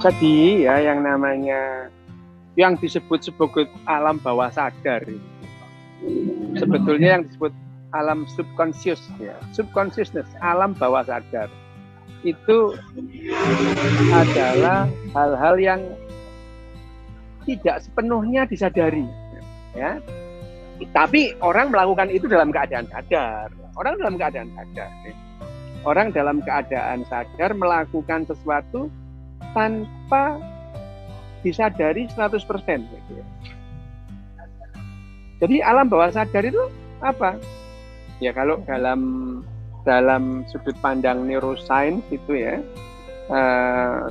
Jadi ya yang disebut sebagai alam bawah sadar itu sebetulnya yang disebut alam subconscious ya, subconsciousness, alam bawah sadar itu adalah hal-hal yang tidak sepenuhnya disadari ya. Tapi orang melakukan itu dalam keadaan sadar. Orang dalam keadaan sadar melakukan sesuatu tanpa disadari 100%. Jadi alam bawah sadar itu apa? Ya kalau dalam sudut pandang neuroscience itu ya,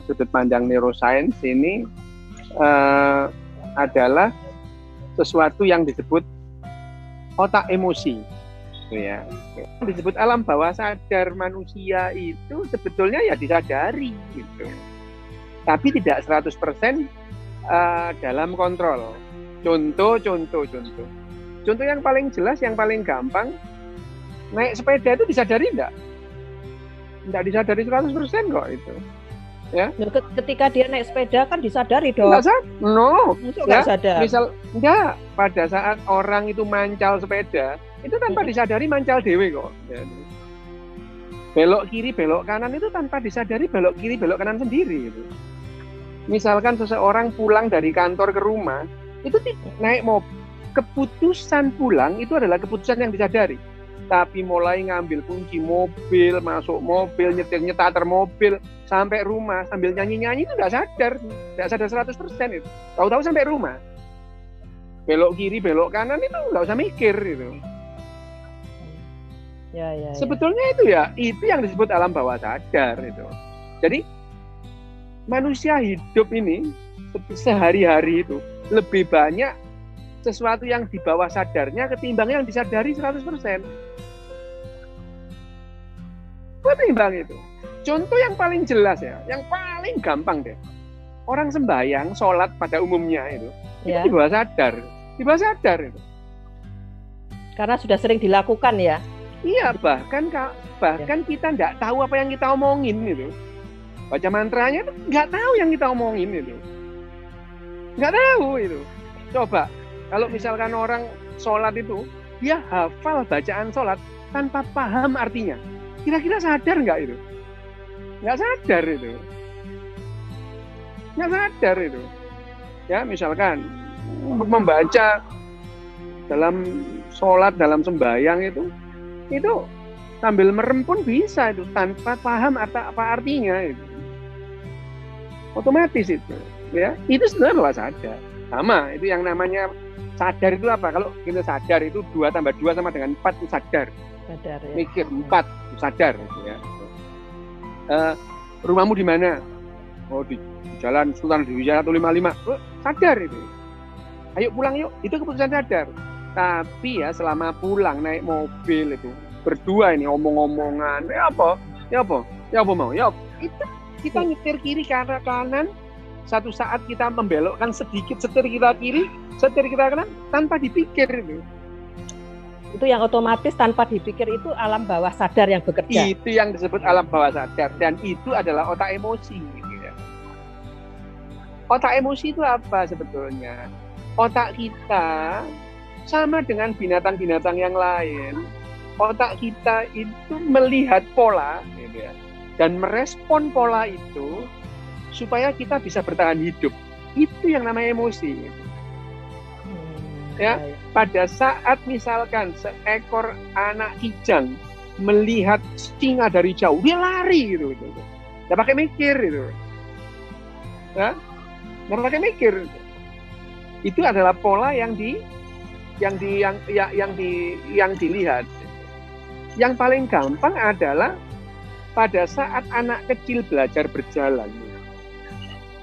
sudut pandang neuroscience ini adalah sesuatu yang disebut otak emosi, gitu ya. Yang disebut alam bawah sadar manusia itu sebetulnya ya disadari, gitu. Tapi tidak 100% dalam kontrol. Contoh yang paling jelas, yang paling gampang, naik sepeda itu disadari enggak? Enggak disadari 100% kok itu. Ya. Ketika dia naik sepeda kan disadari dong. Enggak sadar. Misal enggak, pada saat orang itu mancal sepeda, itu tanpa disadari mancal dewe kok. Ya. Belok kiri, belok kanan itu tanpa disadari belok kiri, belok kanan sendiri gitu. Misalkan seseorang pulang dari kantor ke rumah, itu naik mobil, keputusan pulang itu adalah keputusan yang disadari. Tapi mulai ngambil kunci mobil, masuk mobil, nyetir mobil, sampai rumah sambil nyanyi-nyanyi itu nggak sadar 100% itu. Tahu-tahu sampai rumah. Belok kiri, belok kanan itu nggak usah mikir itu. Ya. Sebetulnya itu yang disebut alam bawah sadar itu. Jadi manusia hidup ini sehari-hari itu lebih banyak sesuatu yang di bawah sadarnya ketimbang yang disadari 100%. Ketimbang itu. Contoh yang paling jelas ya, yang paling gampang deh. Orang sembahyang, sholat pada umumnya itu di bawah sadar. Di bawah sadar itu. Karena sudah sering dilakukan ya. Iya, bahkan kita nggak tahu apa yang kita omongin itu. Baca mantranya itu nggak tahu yang kita omongin itu. Nggak tahu itu. Coba, kalau misalkan orang sholat itu, dia hafal bacaan sholat tanpa paham artinya. Kira-kira sadar nggak itu? Nggak sadar itu. Nggak sadar itu. Ya, misalkan membaca dalam sholat, dalam sembahyang itu sambil merem pun bisa itu tanpa paham apa artinya itu. Otomatis itu, ya. Itu sebenarnya bawah sadar. Sama, itu yang namanya sadar itu apa? Kalau kita sadar itu 2 tambah 2 sama dengan 4 itu sadar. Sadar ya. Mikir 4 sadar ya. Rumahmu di mana? Oh, di Jalan Sultan Diwijaya 155. Oh, sadar itu. Ayo pulang yuk. Itu keputusan sadar. Tapi ya selama pulang naik mobil itu berdua ini omong-omongan. Ya apa mau? Ya itu kita nyetir kiri kanan. Satu saat kita membelokkan sedikit setir kita kiri, setir kita kanan tanpa dipikir itu. Itu yang otomatis tanpa dipikir itu alam bawah sadar yang bekerja. Itu yang disebut alam bawah sadar dan itu adalah otak emosi. Gitu. Otak emosi itu apa sebetulnya? Otak kita sama dengan binatang-binatang yang lain. Otak kita itu melihat pola, gitu ya, dan merespon pola itu supaya kita bisa bertahan hidup. Itu yang namanya emosi. Ya, pada saat misalkan seekor anak kijang melihat singa dari jauh, dia lari gitu. Nggak pakai mikir itu. Ya, nggak pakai mikir. Itu adalah pola yang dilihat. Yang paling gampang adalah pada saat anak kecil belajar berjalan.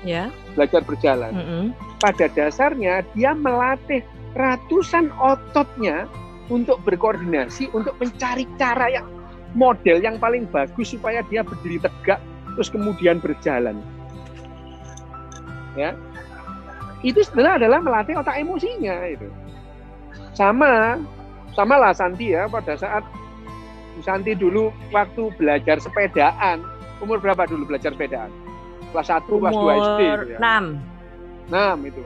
Ya. Belajar berjalan. Pada dasarnya dia melatih ratusan ototnya untuk berkoordinasi, untuk mencari cara yang model yang paling bagus supaya dia berdiri tegak terus kemudian berjalan. Ya. Itu sebenarnya adalah melatih otak emosinya itu. Sama lah Santi ya, pada saat Santi dulu waktu belajar sepedaan, umur berapa dulu belajar sepedaan? kelas 1, kelas 2 SD Umur gitu ya. 6. 6 itu.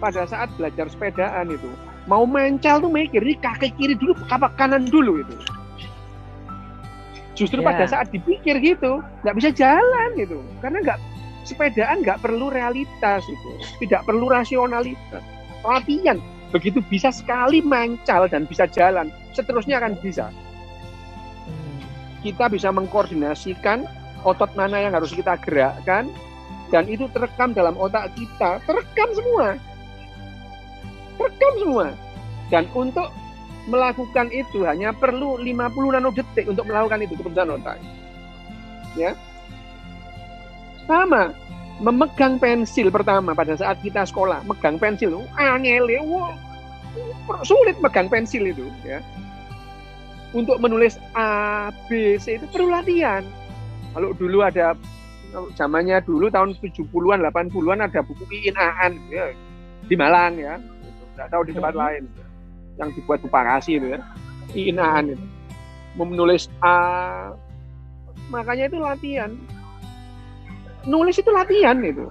Pada saat belajar sepedaan itu, mau mancal tuh mikir, ini kaki kiri dulu apa kanan dulu itu. Justru pada saat dipikir gitu, nggak bisa jalan gitu. Karena sepedaan nggak perlu realitas itu, tidak perlu rasionalitas. Latihan, begitu bisa sekali mancal dan bisa jalan, seterusnya akan bisa. Kita bisa mengkoordinasikan otot mana yang harus kita gerakkan, dan itu terekam dalam otak kita, terekam semua. Dan untuk melakukan itu hanya perlu 50 nanodetik untuk melakukan itu keputusan otak. Ya. Sama, memegang pensil pertama pada saat kita sekolah, megang pensil, sulit megang pensil itu, ya. Untuk menulis A, B, C itu perlu latihan. Kalau dulu ada, zamannya dulu tahun 70-an, 80-an ada buku Iin Aan ya, di Malang ya. Nggak tahu di tempat lain yang dibuat Bu Pakasi itu ya, Iin Aan itu menulis A, makanya itu latihan, nulis itu latihan itu,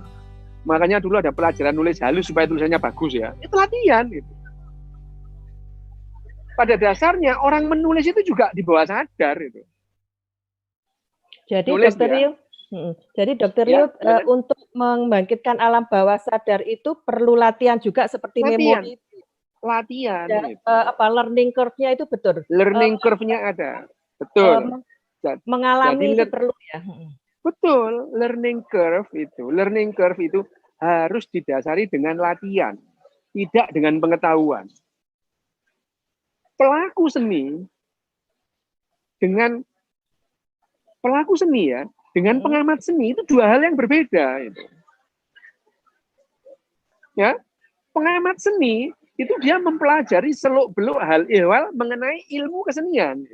makanya dulu ada pelajaran nulis halus supaya tulisannya bagus ya, itu latihan itu. Pada dasarnya orang menulis itu juga di bawah sadar itu. Jadi nulis Dokter Rio, untuk membangkitkan alam bawah sadar itu perlu latihan juga seperti memori. Latihan. Learning curve-nya itu betul. Learning curve-nya ada, betul. Mengalami itu perlu ya. Betul, learning curve itu harus didasari dengan latihan, tidak dengan pengetahuan. Pelaku seni dengan pengamat seni itu dua hal yang berbeda itu. Ya, pengamat seni itu dia mempelajari seluk-beluk hal ehwal mengenai ilmu kesenian.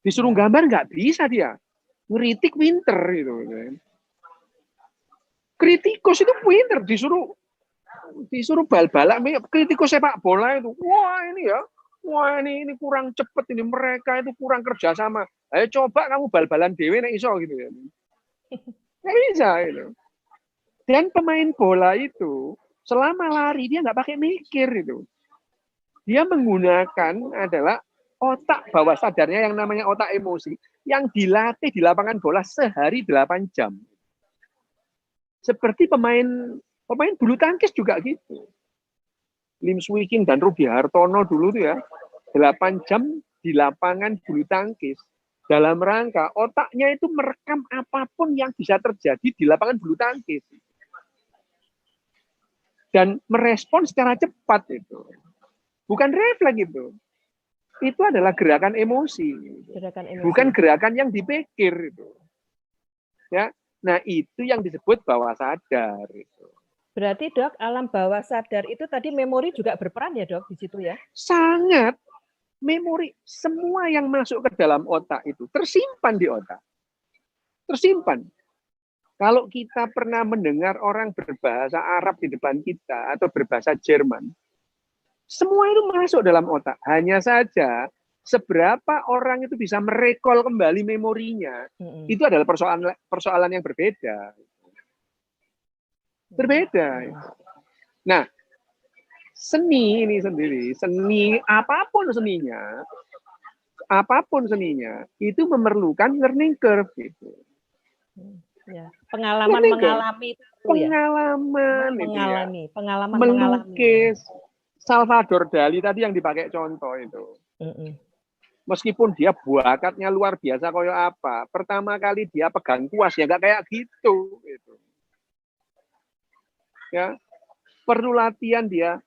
Disuruh gambar nggak bisa dia, ngeritik pinter gitu. Kritikus itu pinter, disuruh bal-balak, kritikus sepak bola itu, wah ini kurang cepet, ini mereka itu kurang kerjasama. Ayo coba kamu bal-balan dewe nek iso gitu ya. Nggak bisa itu. Dan pemain bola itu selama lari dia nggak pakai mikir itu. Dia menggunakan adalah otak bawah sadarnya yang namanya otak emosi yang dilatih di lapangan bola sehari 8 jam. Seperti pemain bulu tangkis juga gitu. Lim Swee King dan Rudy Hartono dulu tuh ya 8 jam di lapangan bulu tangkis dalam rangka otaknya itu merekam apapun yang bisa terjadi di lapangan bulu tangkis dan merespon secara cepat itu, bukan refleks itu adalah gerakan emosi. Bukan gerakan yang dipikir itu. Ya, nah itu yang disebut bawah sadar itu. Berarti Dok, alam bawah sadar itu tadi memori juga berperan ya Dok di situ ya? Sangat. Memori, semua yang masuk ke dalam otak itu tersimpan di otak. Tersimpan. Kalau kita pernah mendengar orang berbahasa Arab di depan kita atau berbahasa Jerman, semua itu masuk dalam otak. Hanya saja seberapa orang itu bisa merekol kembali memorinya, itu adalah persoalan yang berbeda. Berbeda. Nah, seni ini sendiri, apapun seninya, itu memerlukan learning curve gitu. Ya, pengalaman melukis. Salvador Dali tadi yang dipakai contoh itu. Meskipun dia bakatnya luar biasa kayak apa, pertama kali dia pegang kuas ya nggak kayak gitu. Ya, perlu latihan dia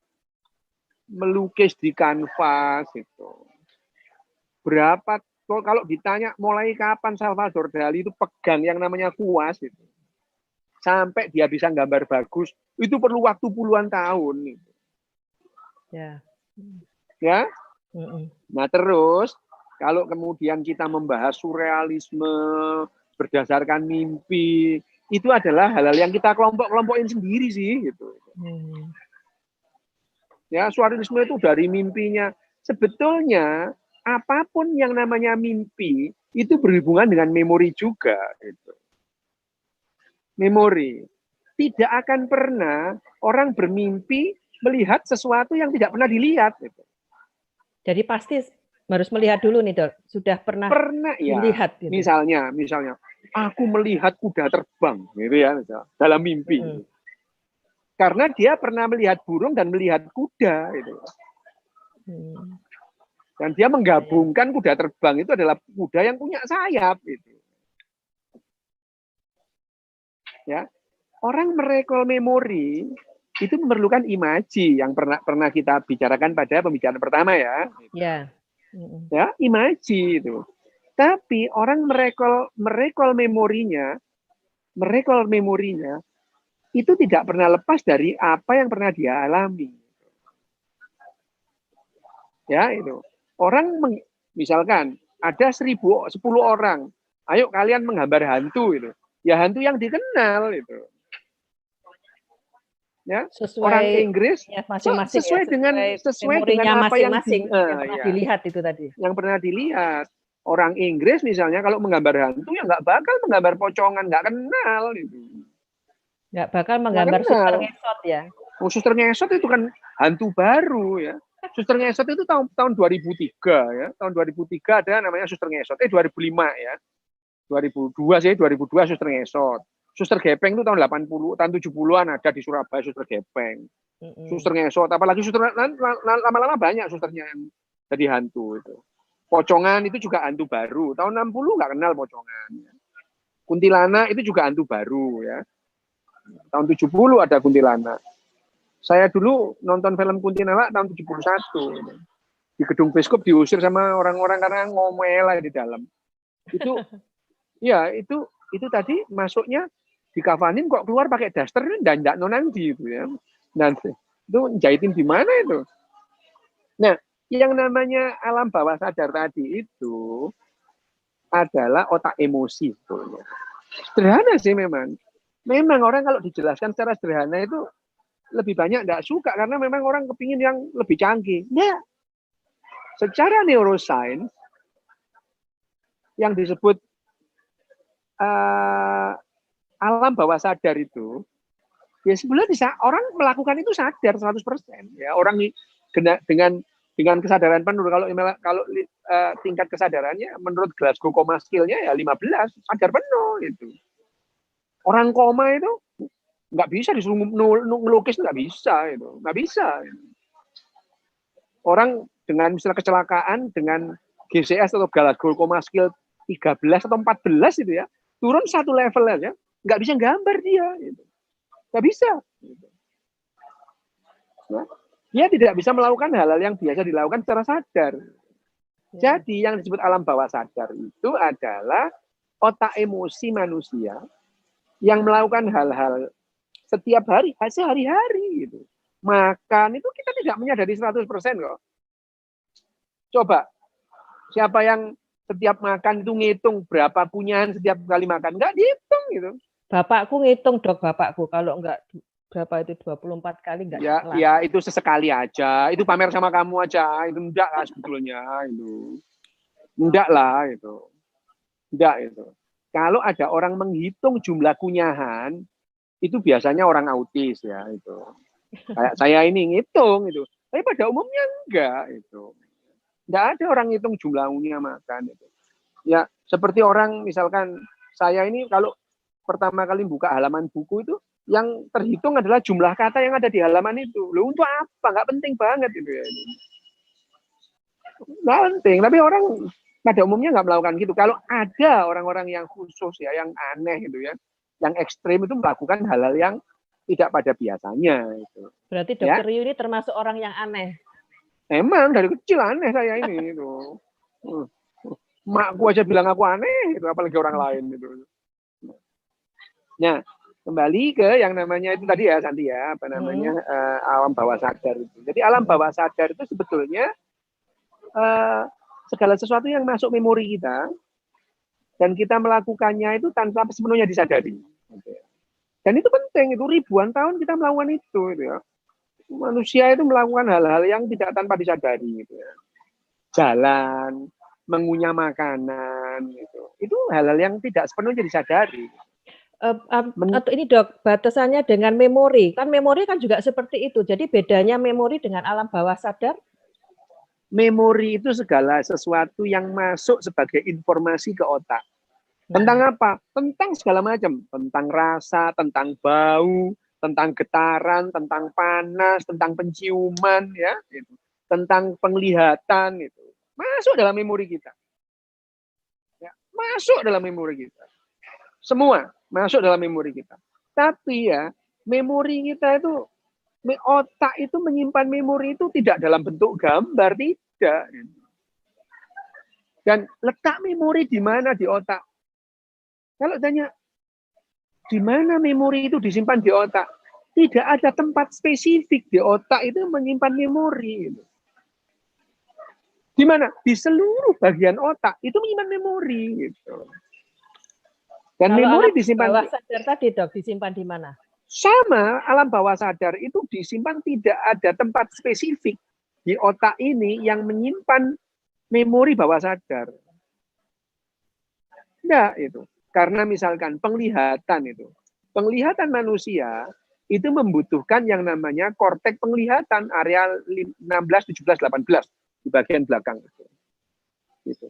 melukis di kanvas itu. Berapa kalau ditanya mulai kapan Salvador Dali itu pegang yang namanya kuas itu sampai dia bisa gambar bagus itu perlu waktu puluhan tahun. Ya. Nah terus kalau kemudian kita membahas surrealisme berdasarkan mimpi itu adalah hal-hal yang kita kelompok-kelompokin sendiri sih gitu. Ya, surrealisme itu dari mimpinya. Sebetulnya apapun yang namanya mimpi itu berhubungan dengan memori juga gitu. memori. Tidak akan pernah orang bermimpi melihat sesuatu yang tidak pernah dilihat. Gitu. Jadi pasti harus melihat dulu nih, Dok. Sudah pernah ya. dilihat gitu. Misalnya aku melihat kuda terbang gitu ya, dalam mimpi. Karena dia pernah melihat burung dan melihat kuda gitu. Dan dia menggabungkan kuda terbang itu adalah kuda yang punya sayap gitu. Ya. Orang merecall memori itu memerlukan imaji yang pernah kita bicarakan pada pembicaraan pertama ya. Ya. Ya, imaji itu. Tapi orang merecall memorinya itu tidak pernah lepas dari apa yang pernah dia alami. Ya, itu. Orang misalkan ada 1010 orang, ayo kalian menggambar hantu itu. Ya hantu yang dikenal itu. Ya, sesuai orang Inggris ya, masing-masing sesuai dengan apa yang pernah dilihat itu tadi. Yang pernah dilihat. Orang Inggris misalnya kalau menggambar hantu ya nggak bakal menggambar pocongan, nggak kenal itu. Nggak bakal menggambar suster ngesot ya. Suster ngesot itu kan hantu baru ya. Suster ngesot itu tahun 2003 ya. Tahun 2003 ada namanya suster ngesot. 2005 ya. 2002 sih, 2002 suster ngesot. Suster gepeng itu tahun 80, tahun 70-an ada di Surabaya suster gepeng. Suster ngesot, apalagi suster lama-lama banyak susternya yang jadi hantu itu. Pocongan itu juga hantu baru. Tahun 60 nggak kenal pocongan. Kuntilanak itu juga hantu baru ya. Tahun 70 ada kuntilanak. Saya dulu nonton film kuntilanak tahun 71. Di gedung bioskop diusir sama orang-orang karena ngomel di dalam. Itu ya itu tadi masuknya dikafanin kok keluar pakai daster dan tidak nonanti gitu ya. Nanti itu jahitin di mana itu? Nah, yang namanya alam bawah sadar tadi itu adalah otak emosi. Sederhana sih memang. Memang orang kalau dijelaskan secara sederhana itu lebih banyak tidak suka karena memang orang kepingin yang lebih canggih. Nah, secara neuroscience yang disebut alam bawah sadar itu, ya sebenarnya orang melakukan itu sadar 100%. Ya, orang dengan kesadaran penuh. Kalau tingkat kesadarannya menurut Glasgow Coma Skill-nya ya 15, sadar penuh itu. Orang koma itu nggak bisa disuruh ngelukis, nggak bisa itu, nggak bisa. Orang dengan misalnya kecelakaan dengan GCS atau Glasgow Coma Skill 13 atau 14 itu ya, turun satu level aja, nggak bisa gambar dia, gitu. Nggak bisa. Gitu. Ya. Dia tidak bisa melakukan hal-hal yang biasa dilakukan secara sadar. Jadi yang disebut alam bawah sadar itu adalah otak emosi manusia yang melakukan hal-hal setiap hari, sehari-hari. Gitu. Makan itu kita tidak menyadari 100% kok. Coba, siapa yang setiap makan itu ngitung berapa punyaan setiap kali makan? Nggak dihitung gitu. Bapakku ngitung, Dok, bapakku. Kalau nggak berapa itu 24 kali nggak salah. Ya itu sesekali aja. Itu pamer sama kamu aja. Itu enggak lah sebetulnya itu. Enggak lah itu. Enggak itu. Kalau ada orang menghitung jumlah kunyahan, itu biasanya orang autis ya itu. Kayak saya ini ngitung itu. Tapi pada umumnya enggak itu. Enggak ada orang ngitung jumlahnya makan itu. Ya seperti orang misalkan saya ini kalau pertama kali buka halaman buku itu yang terhitung adalah jumlah kata yang ada di halaman itu. Loh untuk apa? Nggak penting banget itu ya. Nggak penting. Tapi orang pada umumnya nggak melakukan gitu. Kalau ada orang-orang yang khusus ya, yang aneh gitu ya, yang ekstrim itu melakukan hal-hal yang tidak pada biasanya. Itu. Berarti Dokter Yu ini termasuk orang yang aneh. Emang dari kecil aneh saya ini itu. Makku aja bilang aku aneh, itu apalagi orang lain itu. Nah, kembali ke yang namanya itu tadi ya Santi ya, apa namanya alam bawah sadar itu. Jadi alam bawah sadar itu sebetulnya segala sesuatu yang masuk memori kita dan kita melakukannya itu tanpa sepenuhnya disadari. Dan itu penting, itu ribuan tahun kita melakukan itu ya. Manusia itu melakukan hal-hal yang tidak tanpa disadari gitu ya. Jalan, mengunyah makanan gitu. Itu hal-hal yang tidak sepenuhnya disadari. Atau ini Dok, batasannya dengan memori. Kan memori kan juga seperti itu. Jadi bedanya memori dengan alam bawah sadar? Memori itu segala sesuatu yang masuk sebagai informasi ke otak. Tentang apa? Tentang segala macam. Tentang rasa, tentang bau, tentang getaran, tentang panas, tentang penciuman, ya, gitu. Tentang penglihatan, itu masuk dalam memori kita. Ya, masuk dalam memori kita. Semua masuk dalam memori kita. Tapi ya, memori kita itu, otak itu menyimpan memori itu tidak dalam bentuk gambar, tidak. Dan letak memori di mana di otak? Kalau tanya, di mana memori itu disimpan di otak? Tidak ada tempat spesifik di otak itu menyimpan memori. Di mana? Di seluruh bagian otak itu menyimpan memori. Gitu. Dan kalau memori disimpan bawah sadar tadi Dok, disimpan di mana? Sama, alam bawah sadar itu disimpan tidak ada tempat spesifik di otak ini yang menyimpan memori bawah sadar. Enggak itu. Karena misalkan penglihatan itu. Penglihatan manusia itu membutuhkan yang namanya korteks penglihatan area 16, 17, 18 di bagian belakang. Gitu.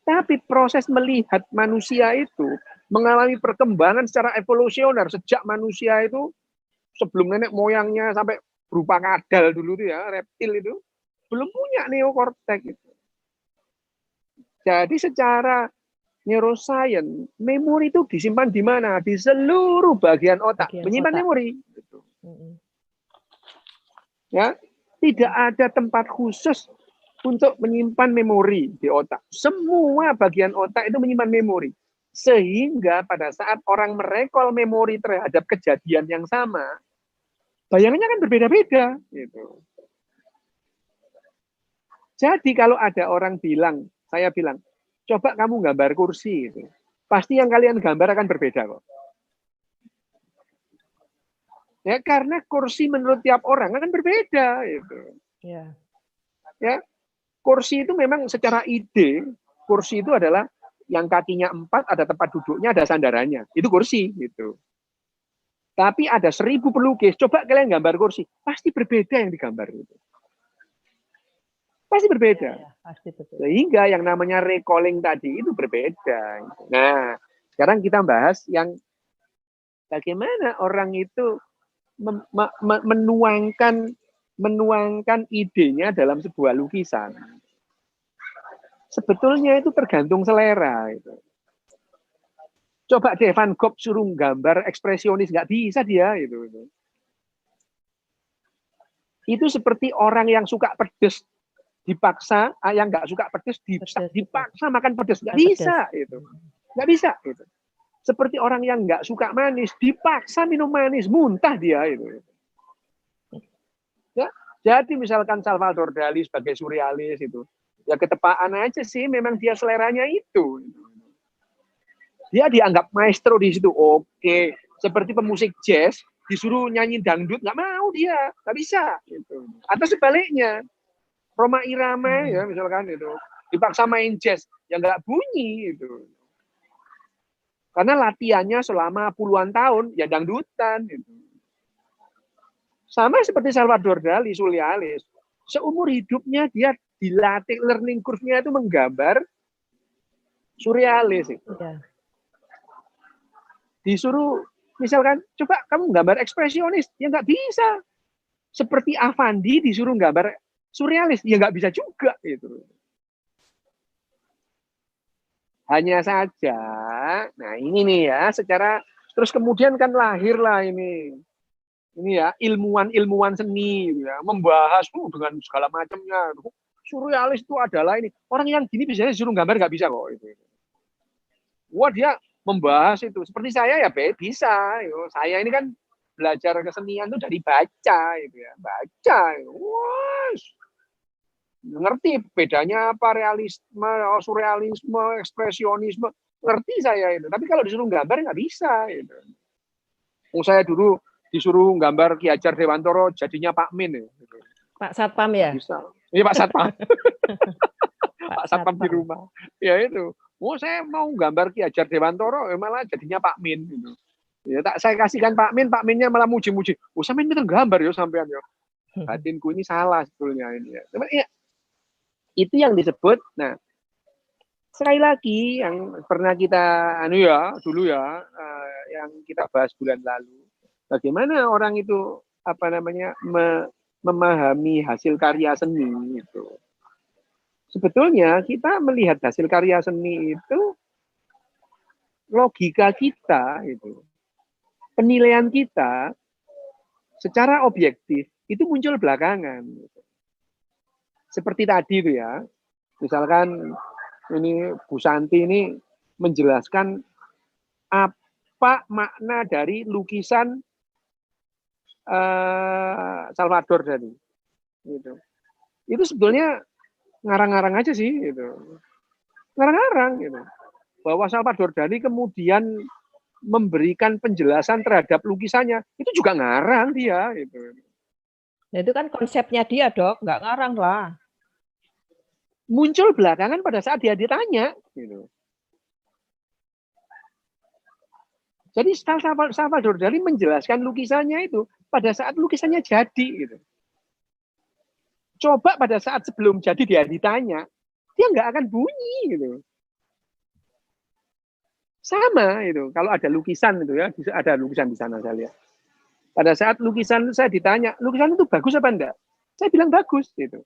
Tapi proses melihat manusia itu mengalami perkembangan secara evolusioner sejak manusia itu sebelum nenek moyangnya sampai berupa kadal dulu itu ya, reptil itu belum punya neokorteks itu. Jadi secara neuroscience, memori itu disimpan di mana? Di seluruh bagian otak, menyimpan memori. Gitu. Ya, tidak ada tempat khusus untuk menyimpan memori di otak. Semua bagian otak itu menyimpan memori. Sehingga pada saat orang merekol memori terhadap kejadian yang sama, bayangannya kan berbeda-beda. Gitu. Jadi kalau ada orang bilang, saya bilang, coba kamu gambar kursi. Gitu. Pasti yang kalian gambar akan berbeda kok. Ya, karena kursi menurut tiap orang akan berbeda. Gitu. Ya, kursi itu memang secara ide, kursi itu adalah yang kakinya 4, ada tempat duduknya, ada sandarannya. Itu kursi. Gitu. Tapi ada 1000 pelukis. Coba kalian gambar kursi. Pasti berbeda yang digambar. Gitu. Pasti berbeda. Sehingga yang namanya recalling tadi itu berbeda. Nah, sekarang kita bahas yang bagaimana orang itu menuangkan idenya dalam sebuah lukisan. Sebetulnya itu tergantung selera. Itu. Coba deh Van Gogh suruh gambar ekspresionis, nggak bisa dia. Itu seperti orang yang suka pedes dipaksa, yang nggak suka pedes dipaksa makan pedes, nggak bisa. Nggak bisa. Itu. Seperti orang yang nggak suka manis dipaksa minum manis, muntah dia. Ya, jadi misalkan Salvador Dali sebagai surrealis itu. Ya ketepaan aja sih, memang dia seleranya itu. Dia dianggap maestro di situ, oke. Seperti pemusik jazz, disuruh nyanyi dangdut, nggak mau dia, nggak bisa. Gitu. Atau sebaliknya, Rhoma Irama ya misalkan itu, dipaksa main jazz, ya nggak bunyi. Gitu. Karena latihannya selama puluhan tahun, ya dangdutan. Gitu. Sama seperti Salvador Dali, surrealis. Seumur hidupnya dia dilatih learning curve-nya itu menggambar surrealis. Disuruh, misalkan, coba kamu gambar ekspresionis, ya nggak bisa. Seperti Avandi disuruh gambar surrealis, ya nggak bisa juga. Gitu. Hanya saja, nah ini nih ya, secara, terus kemudian kan lahirlah ini ya, ilmuwan seni, ya, membahas dengan segala macamnya. Surrealis itu adalah ini. Orang yang gini biasanya disuruh gambar nggak bisa kok. Wah dia membahas itu. Seperti saya ya bisa. Saya ini kan belajar kesenian itu dari baca. Baca. Wah, ngerti bedanya apa realisme, surrealisme, ekspresionisme. Ngerti saya itu. Tapi kalau disuruh gambar nggak bisa. Saya dulu disuruh gambar Ki Hajar Dewantoro jadinya Pak Min. Pak Satpam ya? Bisa. Iya Pak Satpam. Pak Satpam di rumah. Ya itu. Saya mau gambar Ki Hajar Dewantoro, malah jadinya Pak Min. Gitu. Ya tak saya kasihkan Pak Minnya malah muji-muji. Oh, sampean pinter gambar ya sampean ya. Batinku ini salah sebetulnya ini ya. Tapi ya itu yang disebut. Nah, sekali lagi yang pernah kita dulu ya, yang kita bahas bulan lalu. Bagaimana orang itu memahami hasil karya seni itu. Sebetulnya kita melihat hasil karya seni itu logika kita itu, penilaian kita secara objektif itu muncul belakangan. Seperti tadi itu ya, misalkan ini Bu Santi ini menjelaskan apa makna dari lukisan Salvador tadi. Gitu. Itu sebetulnya ngarang-ngarang aja sih, gitu. Ngarang-ngarang, gitu. Bahwa Salvador Dali kemudian memberikan penjelasan terhadap lukisannya, itu juga ngarang dia, gitu. Nah, itu kan konsepnya dia, Dok, nggak ngarang lah. Muncul belakangan pada saat dia ditanya, gitu. Jadi Salvador Dali menjelaskan lukisannya itu pada saat lukisannya jadi, gitu. Coba pada saat sebelum jadi dia ditanya, dia nggak akan bunyi, gitu. Sama itu, kalau ada lukisan itu ya, ada lukisan di sana saya lihat. Pada saat lukisan saya ditanya, lukisan itu bagus apa enggak? Saya bilang bagus, gitu.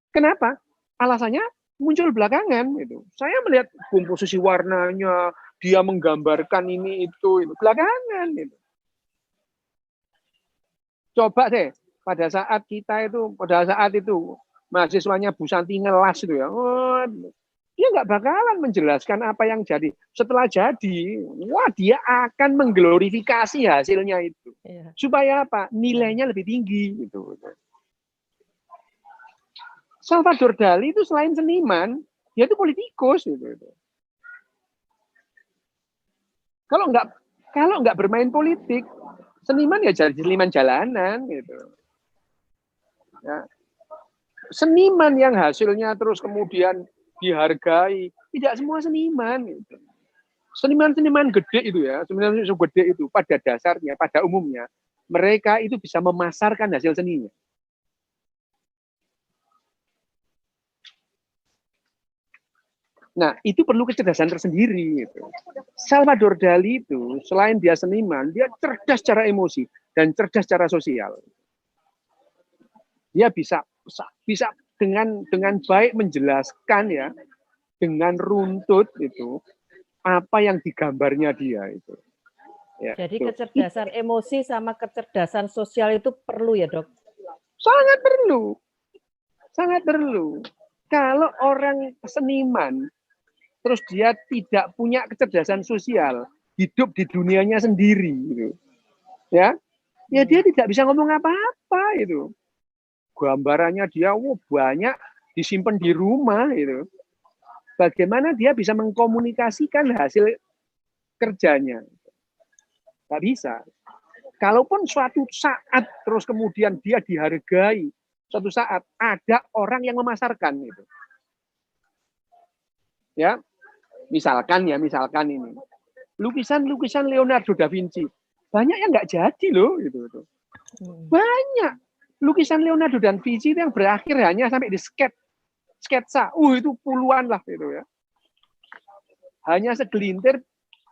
Kenapa? Alasannya muncul belakangan, itu. Saya melihat komposisi warnanya, dia menggambarkan ini itu belakangan, itu. Coba deh, pada saat itu mahasiswanya Bu Santi ngelas itu ya, dia nggak bakalan menjelaskan apa yang jadi. Setelah jadi, wah dia akan mengglorifikasi hasilnya itu. Iya. Supaya apa? Nilainya lebih tinggi. Gitu. Salvador Dali itu selain seniman, dia itu politikus. Gitu. Kalau nggak bermain politik, seniman ya jadi seniman jalanan. Gitu. Ya. Seniman yang hasilnya terus kemudian dihargai, tidak semua seniman. Gitu. Seniman-seniman gede itu ya, seniman gede itu pada dasarnya, pada umumnya, mereka itu bisa memasarkan hasil seninya. Nah, itu perlu kecerdasan tersendiri. Gitu. Salvador Dali itu, selain dia seniman, dia cerdas secara emosi dan cerdas secara sosial. Dia bisa dengan baik menjelaskan ya, dengan runtut itu, apa yang digambarnya dia itu. Ya, jadi kecerdasan emosi sama kecerdasan sosial itu perlu ya, Dok? Sangat perlu. Sangat perlu. Kalau orang seniman, terus dia tidak punya kecerdasan sosial, hidup di dunianya sendiri, gitu. Ya dia tidak bisa ngomong apa-apa itu. Gambarannya dia banyak disimpan di rumah itu. Bagaimana dia bisa mengkomunikasikan hasil kerjanya? Nggak bisa. Kalaupun suatu saat terus kemudian dia dihargai, suatu saat ada orang yang memasarkan itu. Ya, misalkan ini lukisan Leonardo da Vinci banyak yang nggak jadi loh gitu. Banyak lukisan Leonardo da Vinci yang berakhir hanya sampai di sketsa. Itu puluhan lah gitu ya. Hanya segelintir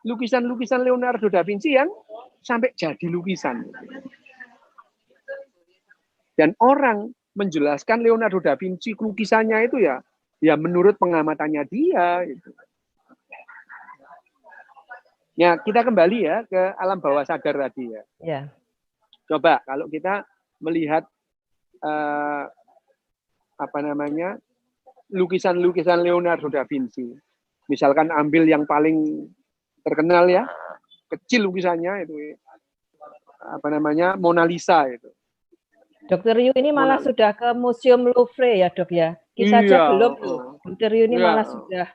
lukisan-lukisan Leonardo da Vinci yang sampai jadi lukisan. Dan orang menjelaskan Leonardo da Vinci lukisannya itu ya menurut pengamatannya dia itu. Ya, kita kembali ya ke alam bawah sadar tadi ya. Ya. Coba kalau kita melihat lukisan-lukisan Leonardo da Vinci. Misalkan ambil yang paling terkenal ya, kecil lukisannya itu Mona Lisa itu. Dr. Yu ini malah sudah ke Museum Louvre ya, Dok ya. Kita aja belum loh. Dr. Yu ini malah sudah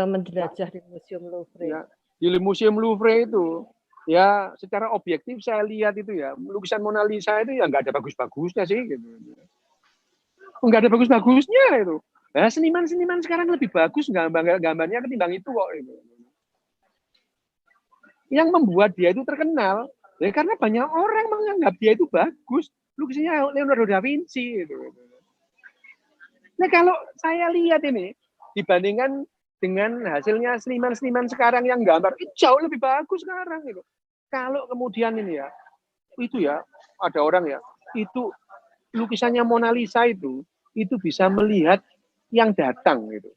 menjelajah di Museum Louvre. Ya. Di Museum Louvre itu ya secara objektif saya lihat itu ya lukisan Mona Lisa itu ya nggak ada bagus-bagusnya sih gitu. Nggak ada bagus-bagusnya itu. Nah, seniman-seniman sekarang lebih bagus gambarnya ketimbang itu kok itu. Yang membuat dia itu terkenal, ya karena banyak orang menganggap dia itu bagus. Lukisannya Leonardo da Vinci gitu. Nah kalau saya lihat ini, dibandingkan dengan hasilnya seniman-seniman sekarang yang gambar, itu jauh lebih bagus sekarang gitu. Kalau kemudian ini ya, itu ya, ada orang ya, itu lukisannya Mona Lisa itu bisa melihat yang datang gitu.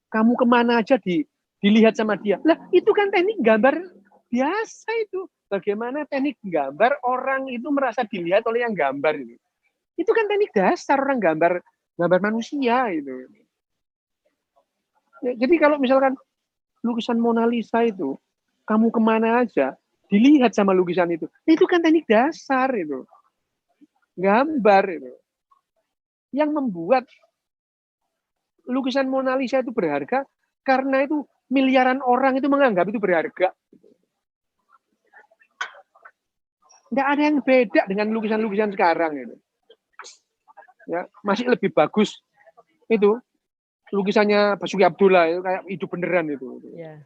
Kamu kemana aja dilihat sama dia. Lah itu kan teknik gambar biasa itu. Bagaimana teknik gambar orang itu merasa dilihat oleh yang gambar itu. Itu kan teknik dasar orang gambar manusia itu. Ya, jadi kalau misalkan lukisan Mona Lisa itu, kamu kemana aja, dilihat sama lukisan itu kan teknik dasar itu. Gambar itu. Yang membuat lukisan Mona Lisa itu berharga, karena itu miliaran orang itu menganggap itu berharga. Nggak ada yang beda dengan lukisan-lukisan sekarang itu. Ya, masih lebih bagus itu lukisannya Basuki Abdullah itu kayak hidup beneran itu. Yeah.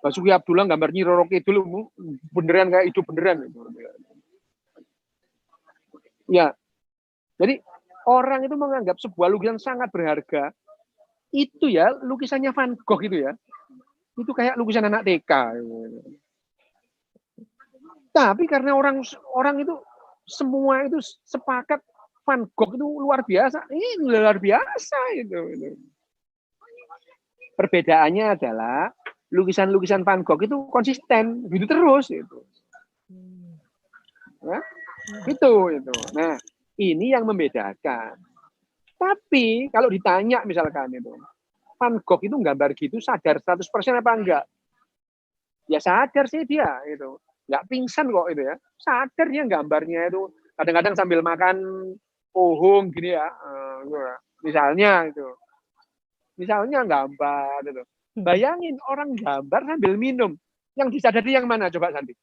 Basuki Abdullah gambar Nyi Roro Kidul beneran kayak hidup beneran itu. Ya. Jadi orang itu menganggap sebuah lukisan sangat berharga. Itu ya lukisannya Van Gogh itu ya. Itu kayak lukisan anak TK. Tapi karena orang itu semua itu sepakat Van Gogh itu luar biasa. Ini luar biasa itu. Perbedaannya adalah lukisan-lukisan Van Gogh itu konsisten, gitu terus itu. Nah, itu. Nah, ini yang membedakan. Tapi kalau ditanya misalkan itu, Van Gogh itu gambar gitu sadar 100% apa enggak? Ya sadar sih dia itu. Nggak pingsan kok itu ya. Sadar dia gambarnya itu kadang-kadang sambil makan pohong gini ya. Misalnya itu. Misalnya gambar itu. Bayangin orang gambar sambil minum. Yang disadari yang mana coba Santi?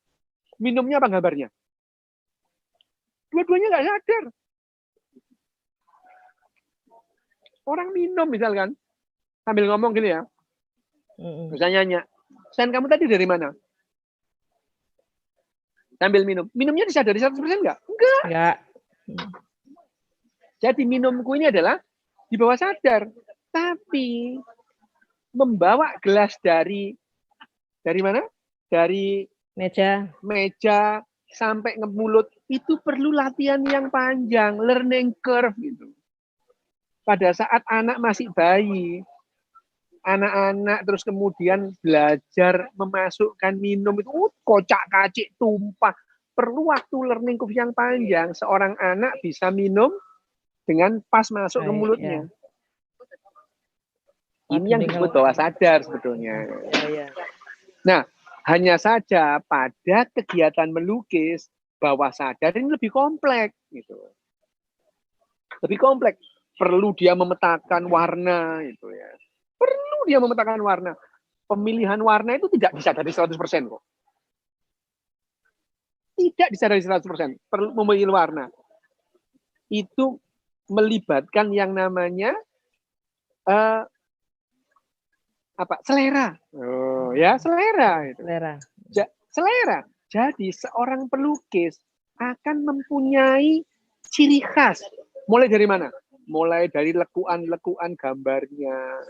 Minumnya apa gambarnya? Dua-duanya nggak sadar. Orang minum misalkan sambil ngomong gini ya. Misalnya nanya, Sen kamu tadi dari mana? Sambil minum. Minumnya disadari 100% enggak? Enggak. Jadi minumku ini adalah di bawah sadar. Tapi membawa gelas dari mana? Dari meja sampai ke mulut itu perlu latihan yang panjang, learning curve gitu. Pada saat anak masih bayi, anak-anak terus kemudian belajar memasukkan minum itu kocak-kacik tumpah, perlu waktu learning curve yang panjang. Seorang anak bisa minum dengan pas masuk ke mulutnya. Ini yang disebut bawah sadar sebetulnya. Nah, hanya saja pada kegiatan melukis bawah sadar ini lebih kompleks gitu. Lebih kompleks. Perlu dia memetakan warna gitu ya. Perlu dia memetakan warna. Pemilihan warna itu tidak disadari 100% kok. Tidak disadari 100%. Perlu memilih warna. Itu melibatkan yang namanya selera. Oh ya, selera itu. Selera. Jadi seorang pelukis akan mempunyai ciri khas. Mulai dari mana? Mulai dari lekuan-lekuan gambarnya.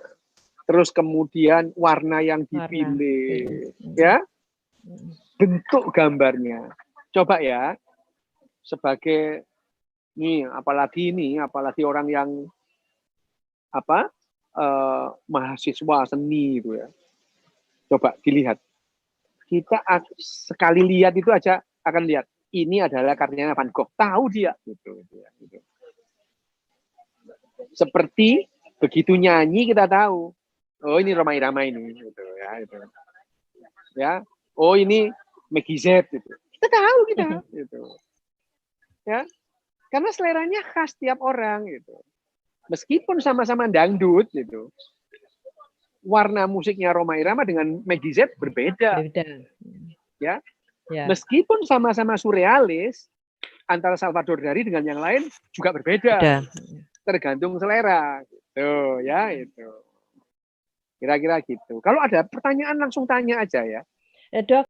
Terus kemudian warna yang dipilih, ya. Bentuk gambarnya. Coba ya. Sebagai apalagi orang yang mahasiswa seni itu ya. Coba dilihat. Kita sekali lihat itu aja akan lihat ini adalah karyanya Van Gogh. Tahu dia gitu. Seperti begitu nyanyi kita tahu. Oh ini Rhoma Irama ini gitu ya itu. Ya. Oh ini Meggy Z gitu. Kita tahu gitu. Ya. Karena seleranya khas tiap orang gitu. Meskipun sama-sama dangdut gitu. Warna musiknya Rhoma Irama dengan Meggy Z berbeda. Ya. Meskipun sama-sama surrealis, antara Salvador Dali dengan yang lain juga berbeda. Tergantung selera gitu ya itu. Kira-kira gitu. Kalau ada pertanyaan langsung tanya aja ya. Dok,